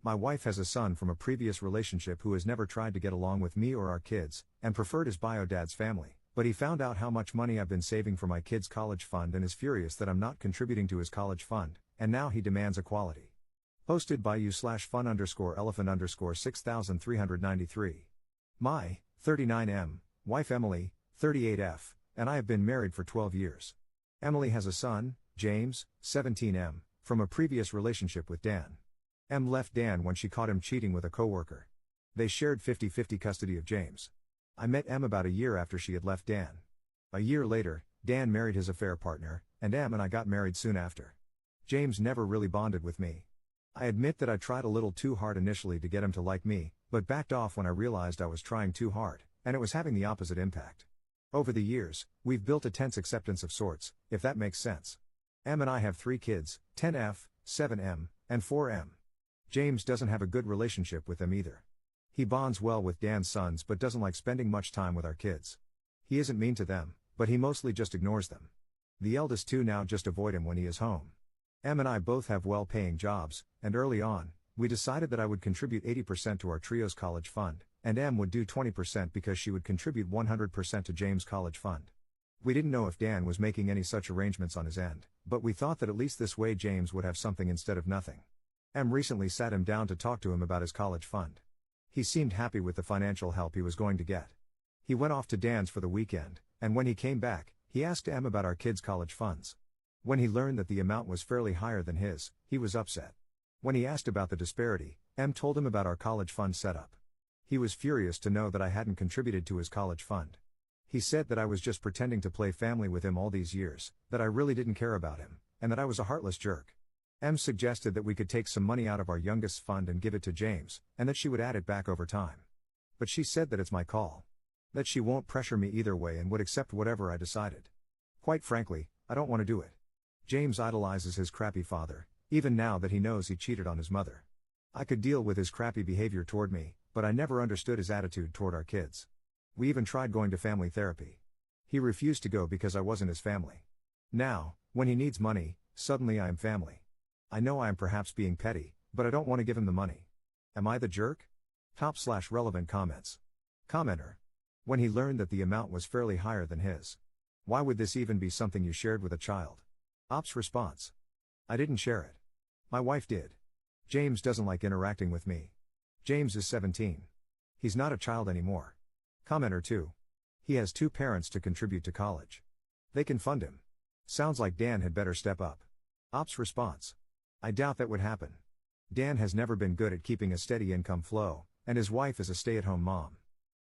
My wife has a son from a previous relationship who has never tried to get along with me or our kids, and preferred his bio dad's family, but he found out how much money I've been saving for my kids' college fund and is furious that I'm not contributing to his college fund, and now he demands equality. Posted by u/fun_elephant_6393. My, 39M, wife Emily, 38F, and I have been married for 12 years. Emily has a son, James, 17M, from a previous relationship with Dan. Em left Dan when she caught him cheating with a coworker. They shared 50-50 custody of James. I met Em about a year after she had left Dan. A year later, Dan married his affair partner, and Em and I got married soon after. James never really bonded with me. I admit that I tried a little too hard initially to get him to like me, but backed off when I realized I was trying too hard, and it was having the opposite impact. Over the years, we've built a tense acceptance of sorts, if that makes sense. Em and I have 3 kids, 10F, 7M, and 4M. James doesn't have a good relationship with them either. He bonds well with Dan's sons but doesn't like spending much time with our kids. He isn't mean to them, but he mostly just ignores them. The eldest 2 now just avoid him when he is home. Em and I both have well-paying jobs, and early on, we decided that I would contribute 80% to our trio's college fund, and Em would do 20% because she would contribute 100% to James' college fund. We didn't know if Dan was making any such arrangements on his end, but we thought that at least this way James would have something instead of nothing. Em recently sat him down to talk to him about his college fund. He seemed happy with the financial help he was going to get. He went off to Dan's for the weekend, and when he came back, he asked Em about our kids' college funds. When he learned that the amount was fairly higher than his, he was upset. When he asked about the disparity, Em told him about our college fund setup. He was furious to know that I hadn't contributed to his college fund. He said that I was just pretending to play family with him all these years, that I really didn't care about him, and that I was a heartless jerk. Em suggested that we could take some money out of our youngest's fund and give it to James, and that she would add it back over time. But she said that it's my call. That she won't pressure me either way and would accept whatever I decided. Quite frankly, I don't want to do it. James idolizes his crappy father, even now that he knows he cheated on his mother. I could deal with his crappy behavior toward me, but I never understood his attitude toward our kids. We even tried going to family therapy. He refused to go because I wasn't his family. Now, when he needs money, suddenly I am family. I know I am perhaps being petty, but I don't want to give him the money. Am I the jerk? /relevant comments. Commenter. When he learned that the amount was fairly higher than his. Why would this even be something you shared with a child? Ops response. I didn't share it. My wife did. James doesn't like interacting with me. James is 17. He's not a child anymore. Commenter 2. He has 2 parents to contribute to college. They can fund him. Sounds like Dan had better step up. Ops response. I doubt that would happen. Dan has never been good at keeping a steady income flow, and his wife is a stay-at-home mom.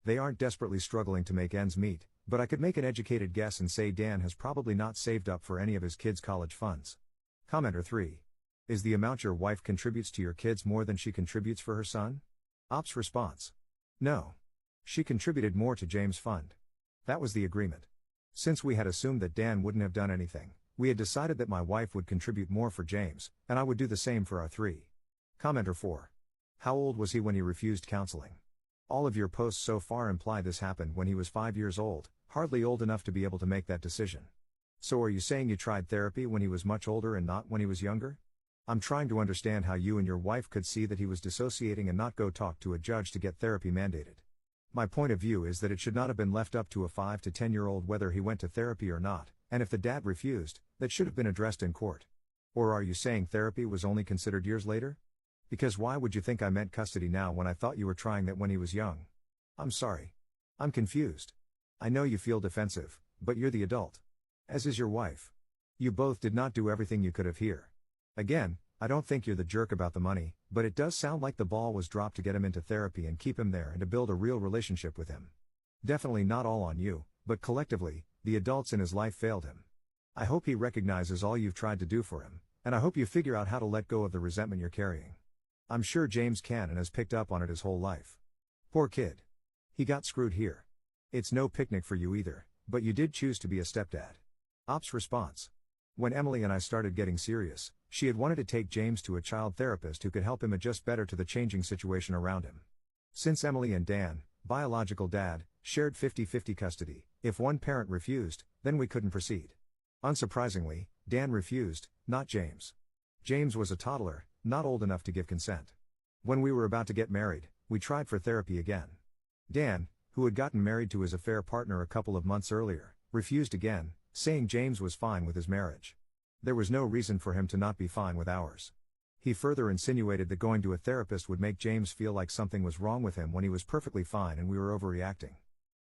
They aren't desperately struggling to make ends meet, but I could make an educated guess and say Dan has probably not saved up for any of his kids' college funds. Commenter 3. Is the amount your wife contributes to your kids more than she contributes for her son? Ops response. No. She contributed more to James' fund. That was the agreement. Since we had assumed that Dan wouldn't have done anything, we had decided that my wife would contribute more for James, and I would do the same for our 3. Commenter 4. How old was he when he refused counseling? All of your posts so far imply this happened when he was 5 years old, hardly old enough to be able to make that decision. So are you saying you tried therapy when he was much older and not when he was younger? I'm trying to understand how you and your wife could see that he was dissociating and not go talk to a judge to get therapy mandated. My point of view is that it should not have been left up to a 5 to 10-year-old whether he went to therapy or not, and if the dad refused, that should have been addressed in court. Or are you saying therapy was only considered years later? Because why would you think I meant custody now when I thought you were trying that when he was young? I'm sorry. I'm confused. I know you feel defensive, but you're the adult. As is your wife. You both did not do everything you could have here. Again, I don't think you're the jerk about the money, but it does sound like the ball was dropped to get him into therapy and keep him there and to build a real relationship with him. Definitely not all on you, but collectively, the adults in his life failed him. I hope he recognizes all you've tried to do for him, and I hope you figure out how to let go of the resentment you're carrying. I'm sure James can and has picked up on it his whole life. Poor kid. He got screwed here. It's no picnic for you either, but you did choose to be a stepdad. Ops response. When Emily and I started getting serious, she had wanted to take James to a child therapist who could help him adjust better to the changing situation around him. Since Emily and Dan, biological dad, shared 50-50 custody, if one parent refused, then we couldn't proceed. Unsurprisingly, Dan refused, not James. James was a toddler, not old enough to give consent. When we were about to get married, we tried for therapy again. Dan, who had gotten married to his affair partner a couple of months earlier, refused again, saying James was fine with his marriage. There was no reason for him to not be fine with ours. He further insinuated that going to a therapist would make James feel like something was wrong with him when he was perfectly fine and we were overreacting.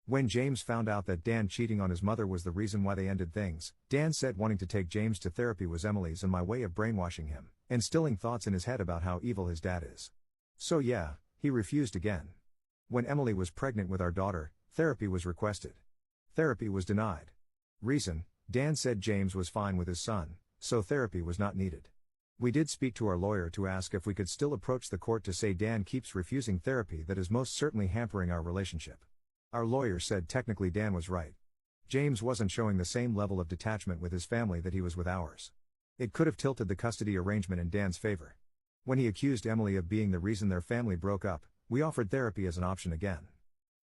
When James found out that Dan cheating on his mother was the reason why they ended things, Dan said wanting to take James to therapy was Emily's and my way of brainwashing him, instilling thoughts in his head about how evil his dad is. So yeah, he refused again. When Emily was pregnant with our daughter, therapy was requested. Therapy was denied. Reason: Dan said James was fine with his son, so therapy was not needed. We did speak to our lawyer to ask if we could still approach the court to say Dan keeps refusing therapy that is most certainly hampering our relationship. Our lawyer said technically Dan was right. James wasn't showing the same level of detachment with his family that he was with ours. It could have tilted the custody arrangement in Dan's favor. When he accused Emily of being the reason their family broke up, we offered therapy as an option again.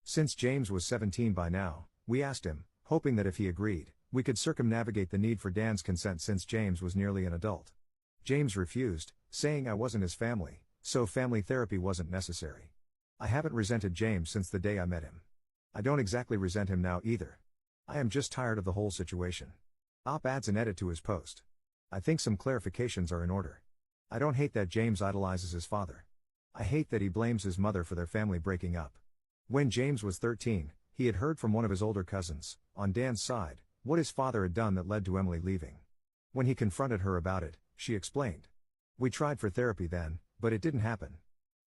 Since James was 17 by now, we asked him, hoping that if he agreed, we could circumnavigate the need for Dan's consent since James was nearly an adult. James refused, saying I wasn't his family, so family therapy wasn't necessary. I haven't resented James since the day I met him. I don't exactly resent him now either. I am just tired of the whole situation. Op adds an edit to his post. I think some clarifications are in order. I don't hate that James idolizes his father. I hate that he blames his mother for their family breaking up. When James was 13, he had heard from one of his older cousins, on Dan's side, what his father had done that led to Emily leaving. When he confronted her about it, she explained. We tried for therapy then, but it didn't happen.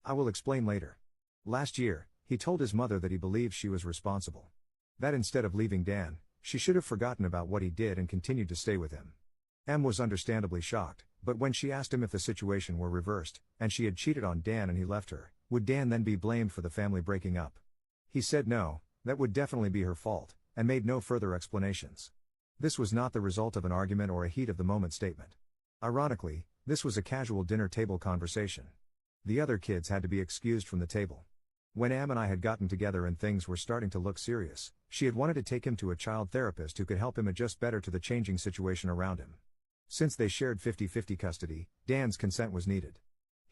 I will explain later. Last year, he told his mother that he believed she was responsible. That instead of leaving Dan, she should have forgotten about what he did and continued to stay with him. Em was understandably shocked, but when she asked him if the situation were reversed, and she had cheated on Dan and he left her, would Dan then be blamed for the family breaking up? He said no, that would definitely be her fault, and made no further explanations. This was not the result of an argument or a heat-of-the-moment statement. Ironically, this was a casual dinner table conversation. The other kids had to be excused from the table. When Em and I had gotten together and things were starting to look serious, she had wanted to take him to a child therapist who could help him adjust better to the changing situation around him. Since they shared 50-50 custody, Dan's consent was needed.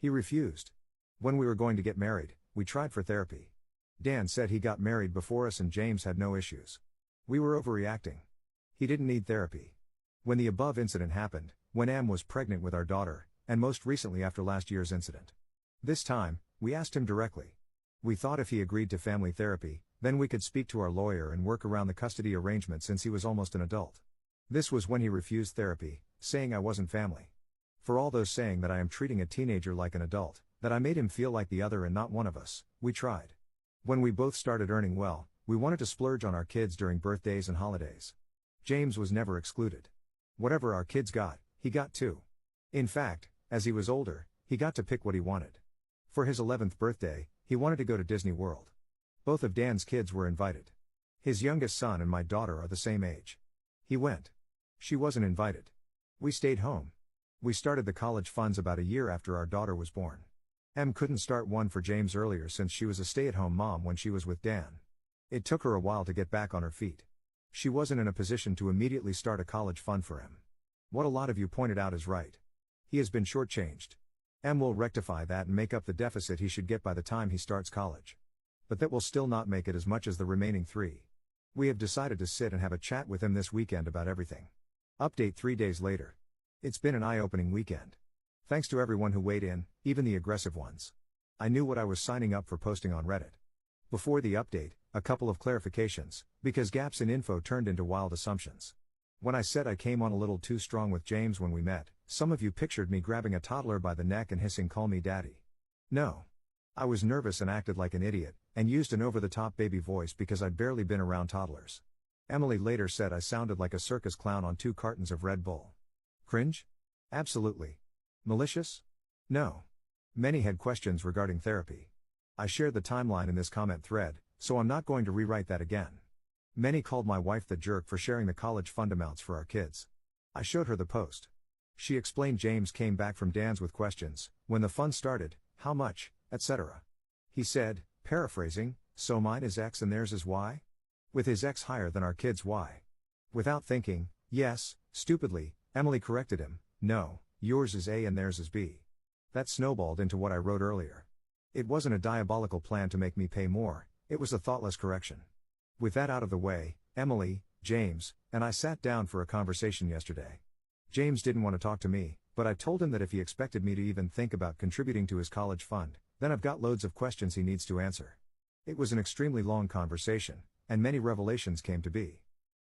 He refused. When we were going to get married, we tried for therapy. Dan said he got married before us and James had no issues. We were overreacting. He didn't need therapy. When the above incident happened, when Em was pregnant with our daughter, and most recently after last year's incident. This time, we asked him directly. We thought if he agreed to family therapy, then we could speak to our lawyer and work around the custody arrangement since he was almost an adult. This was when he refused therapy, saying I wasn't family. For all those saying that I am treating a teenager like an adult, that I made him feel like the other and not one of us, we tried. When we both started earning well, we wanted to splurge on our kids during birthdays and holidays. James was never excluded. Whatever our kids got, he got too. In fact, as he was older, he got to pick what he wanted. For his 11th birthday, he wanted to go to Disney World. Both of Dan's kids were invited. His youngest son and my daughter are the same age. He went. She wasn't invited. We stayed home. We started the college funds about a year after our daughter was born. Em couldn't start one for James earlier since she was a stay-at-home mom when she was with Dan. It took her a while to get back on her feet. She wasn't in a position to immediately start a college fund for him. What a lot of you pointed out is right. He has been shortchanged. Em will rectify that and make up the deficit he should get by the time he starts college. But that will still not make it as much as the remaining 3. We have decided to sit and have a chat with him this weekend about everything. Update 3 days later. It's been an eye-opening weekend. Thanks to everyone who weighed in, even the aggressive ones. I knew what I was signing up for posting on Reddit. Before the update, a couple of clarifications, because gaps in info turned into wild assumptions. When I said I came on a little too strong with James when we met, some of you pictured me grabbing a toddler by the neck and hissing "Call me daddy." No. I was nervous and acted like an idiot, and used an over-the-top baby voice because I'd barely been around toddlers. Emily later said I sounded like a circus clown on 2 cartons of Red Bull. Cringe? Absolutely. Malicious? No. Many had questions regarding therapy. I shared the timeline in this comment thread, so I'm not going to rewrite that again. Many called my wife the jerk for sharing the college fund amounts for our kids. I showed her the post. She explained James came back from Dan's with questions, when the fund started, how much, etc. He said, paraphrasing, so mine is X and theirs is Y? With his X higher than our kids' Y. Without thinking, yes, stupidly, Emily corrected him, no, yours is A and theirs is B. That snowballed into what I wrote earlier. It wasn't a diabolical plan to make me pay more, it was a thoughtless correction. With that out of the way, Emily, James, and I sat down for a conversation yesterday. James didn't want to talk to me, but I told him that if he expected me to even think about contributing to his college fund, then I've got loads of questions he needs to answer. It was an extremely long conversation, and many revelations came to be.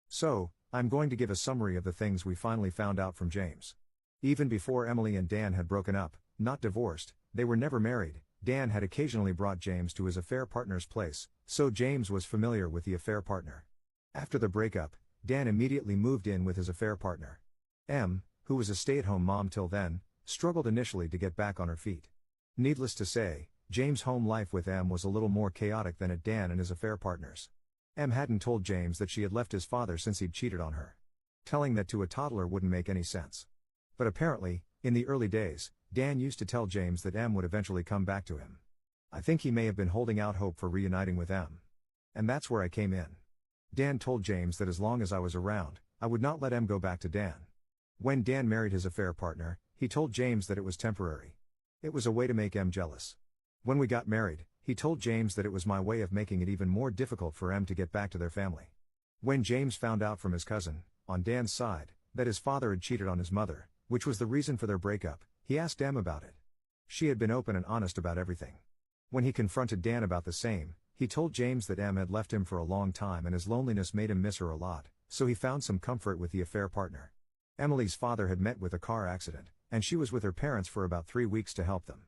So, I'm going to give a summary of the things we finally found out from James. Even before Emily and Dan had broken up, not divorced, they were never married, Dan had occasionally brought James to his affair partner's place, so James was familiar with the affair partner. After the breakup, Dan immediately moved in with his affair partner. Em, who was a stay-at-home mom till then, struggled initially to get back on her feet. Needless to say, James' home life with Em was a little more chaotic than at Dan and his affair partner's. Em hadn't told James that she had left his father since he'd cheated on her. Telling that to a toddler wouldn't make any sense. But apparently, in the early days, Dan used to tell James that Em would eventually come back to him. I think he may have been holding out hope for reuniting with Em. And that's where I came in. Dan told James that as long as I was around, I would not let Em go back to Dan. When Dan married his affair partner, he told James that it was temporary. It was a way to make Em jealous. When we got married, he told James that it was my way of making it even more difficult for Em to get back to their family. When James found out from his cousin, on Dan's side, that his father had cheated on his mother, which was the reason for their breakup, he asked Em about it. She had been open and honest about everything. When he confronted Dan about the same, he told James that Em had left him for a long time and his loneliness made him miss her a lot, so he found some comfort with the affair partner. Emily's father had met with a car accident, and she was with her parents for about 3 weeks to help them.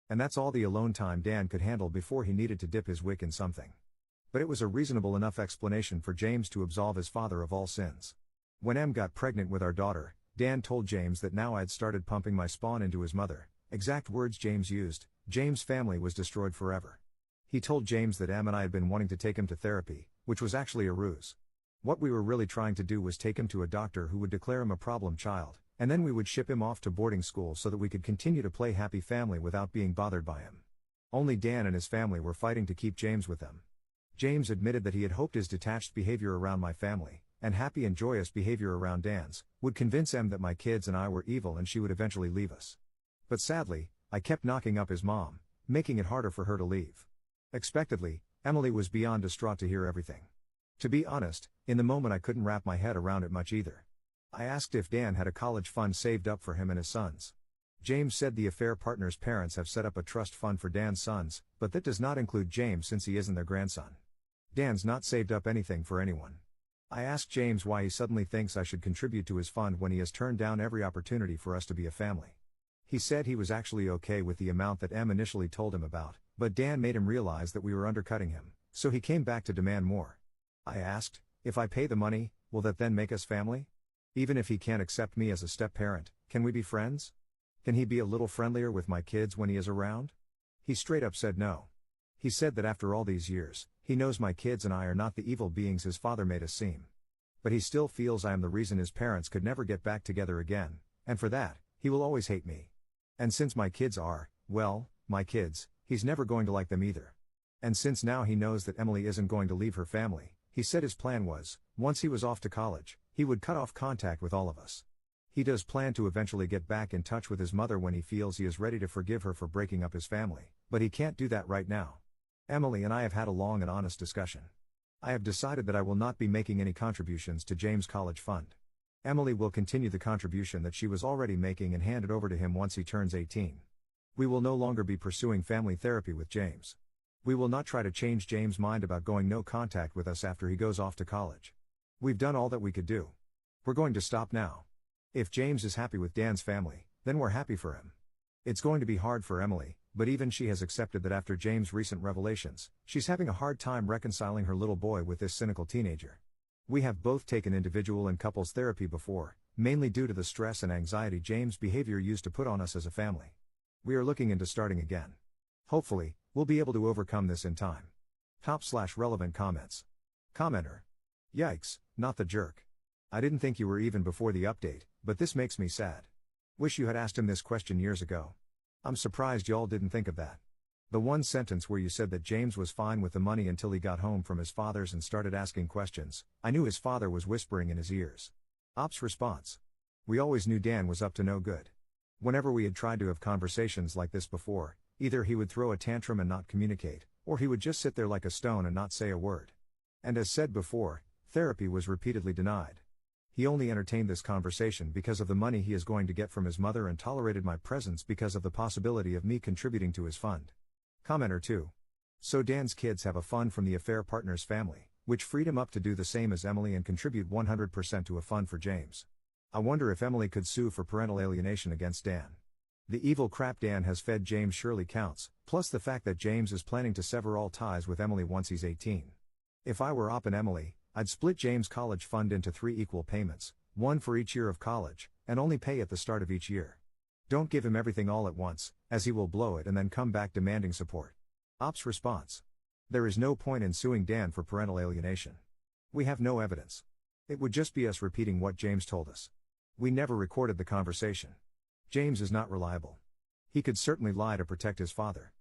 And that's all the alone time Dan could handle before he needed to dip his wick in something. But it was a reasonable enough explanation for James to absolve his father of all sins. When Em got pregnant with our daughter, Dan told James that now I'd started pumping my spawn into his mother, exact words James used, James' family was destroyed forever. He told James that Em and I had been wanting to take him to therapy, which was actually a ruse. What we were really trying to do was take him to a doctor who would declare him a problem child, and then we would ship him off to boarding school so that we could continue to play happy family without being bothered by him. Only Dan and his family were fighting to keep James with them. James admitted that he had hoped his detached behavior around my family, and happy and joyous behavior around Dan's, would convince Em that my kids and I were evil and she would eventually leave us. But sadly, I kept knocking up his mom, making it harder for her to leave. Expectedly, Emily was beyond distraught to hear everything. To be honest, in the moment I couldn't wrap my head around it much either. I asked if Dan had a college fund saved up for him and his sons. James said the affair partner's parents have set up a trust fund for Dan's sons, but that does not include James since he isn't their grandson. Dan's not saved up anything for anyone. I asked James why he suddenly thinks I should contribute to his fund when he has turned down every opportunity for us to be a family. He said he was actually okay with the amount that Em initially told him about, but Dan made him realize that we were undercutting him, so he came back to demand more. I asked, if I pay the money, will that then make us family? Even if he can't accept me as a step-parent, can we be friends? Can he be a little friendlier with my kids when he is around? He straight up said no. He said that after all these years, he knows my kids and I are not the evil beings his father made us seem. But he still feels I am the reason his parents could never get back together again, and for that, he will always hate me. And since my kids are, well, my kids, he's never going to like them either. And since now he knows that Emily isn't going to leave her family, he said his plan was, once he was off to college, he would cut off contact with all of us. He does plan to eventually get back in touch with his mother when he feels he is ready to forgive her for breaking up his family, but he can't do that right now. Emily and I have had a long and honest discussion. I have decided that I will not be making any contributions to James' college fund. Emily will continue the contribution that she was already making and hand it over to him once he turns 18. We will no longer be pursuing family therapy with James. We will not try to change James' mind about going no contact with us after he goes off to college. We've done all that we could do. We're going to stop now. If James is happy with Dan's family, then we're happy for him. It's going to be hard for Emily, but even she has accepted that after James' recent revelations, she's having a hard time reconciling her little boy with this cynical teenager. We have both taken individual and couples therapy before, mainly due to the stress and anxiety James' behavior used to put on us as a family. We are looking into starting again. Hopefully, we'll be able to overcome this in time. Top/relevant comments. Commenter. Yikes, not the jerk. I didn't think you were even before the update, but this makes me sad. Wish you had asked him this question years ago. I'm surprised y'all didn't think of that. The one sentence where you said that James was fine with the money until he got home from his father's and started asking questions, I knew his father was whispering in his ears. Op's response. We always knew Dan was up to no good. Whenever we had tried to have conversations like this before, Either he would throw a tantrum and not communicate, or he would just sit there like a stone and not say a word. And as said before, therapy was repeatedly denied. He only entertained this conversation because of the money he is going to get from his mother and tolerated my presence because of the possibility of me contributing to his fund. Commenter 2. So Dan's kids have a fund from the affair partner's family, which freed him up to do the same as Emily and contribute 100% to a fund for James. I wonder if Emily could sue for parental alienation against Dan. The evil crap Dan has fed James surely counts, plus the fact that James is planning to sever all ties with Emily once he's 18. If I were Op and Emily, I'd split James' college fund into 3 equal payments, one for each year of college, and only pay at the start of each year. Don't give him everything all at once, as he will blow it and then come back demanding support. Op's response. There is no point in suing Dan for parental alienation. We have no evidence. It would just be us repeating what James told us. We never recorded the conversation. James is not reliable. He could certainly lie to protect his father.